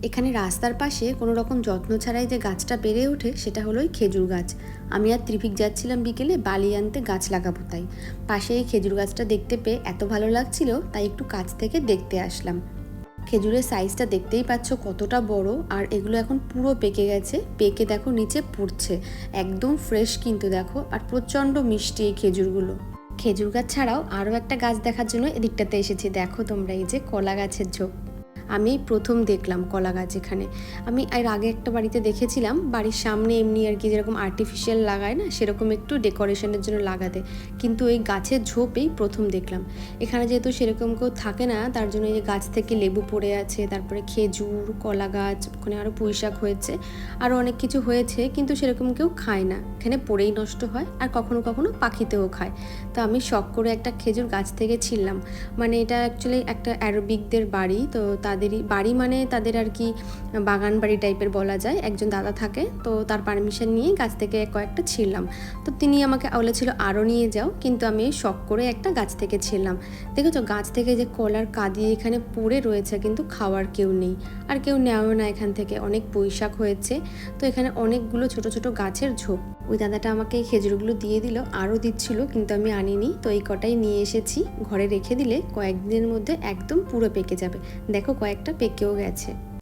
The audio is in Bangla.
এখানে রাস্তার পাশে কোনো রকম যত্ন ছাড়াই যে গাছটা বেড়ে ওঠে সেটা হলো এই খেজুর গাছ। আমি আর ত্রিফিক যাচ্ছিলাম বিকেলে বালি আনতে গাছ লাগাবো, তাই পাশে এই খেজুর গাছটা দেখতে পেয়ে এত ভালো লাগছিল, তাই একটু কাছ থেকে দেখতে আসলাম। খেজুরের সাইজটা দেখতেই পাচ্ছ কতটা বড়, আর এগুলো এখন পুরো পেকে গেছে, পেকে দেখো নিচে পড়ছে, একদম ফ্রেশ কিন্তু দেখো, আর প্রচণ্ড মিষ্টি এই খেজুরগুলো। খেজুর গাছ ছাড়াও আরও একটা গাছ দেখার জন্য এদিকটাতে এসেছি। দেখো তোমরা, এই যে কলা গাছের ঝোপ, আমি প্রথম দেখলাম কলা গাছ এখানে। আমি এর আগে একটা বাড়িতে দেখেছিলাম, বাড়ির সামনে এমনি আর কি যেরকম আর্টিফিশিয়াল লাগায় না, সেরকম একটু ডেকোরেশনের জন্য লাগাতে, কিন্তু এই গাছের ঝোপেই প্রথম দেখলাম। এখানে যেহেতু সেরকম কেউ থাকে না, তার জন্য এই যে গাছ থেকে লেবু পড়ে আছে, তারপরে খেজুর, কলা গাছ, ওখানে আরও পুঁইশাক হয়েছে, আরও অনেক কিছু হয়েছে, কিন্তু সেরকম কেউ খায় না, এখানে পড়েই নষ্ট হয়, আর কখনো কখনো পাখিতেও খায়। তো আমি শখ করে একটা খেজুর গাছ থেকে ছিললাম। মানে এটা অ্যাকচুয়ালি একটা অ্যারোবিকদের বাড়ি, তো তাদেরই বাড়ি, মানে তাদের আর কি বাগান বাড়ি টাইপের বলা যায়। একজন দাদা থাকে, তো তার পারমিশন নিয়ে গাছ থেকে কয়েকটা ছিঁড়লাম। তো তিনি আমাকে বলেছিল আরও নিয়ে যাও, কিন্তু আমি শখ করে একটা গাছ থেকে ছিঁড়লাম। দেখেছো গাছ থেকে যে কলার কাঁদি এখানে পড়ে রয়েছে, কিন্তু খাওয়ার কেউ নেই, আর কেউ নেওয়াও না এখান থেকে। অনেক পুঁইশাক হয়েছে, তো এখানে অনেকগুলো ছোট ছোট গাছের ঝোপ। ওই দাদাটা আমাকে এই খেজুরগুলো দিয়ে দিল, আরও দিচ্ছিল, কিন্তু আমি আনিনি। তো এই কটাই নিয়ে এসেছি, ঘরে রেখে দিলে কয়েকদিনের মধ্যে একদম পুরো পেকে যাবে। দেখো কয়েকটা পেকেও গেছে।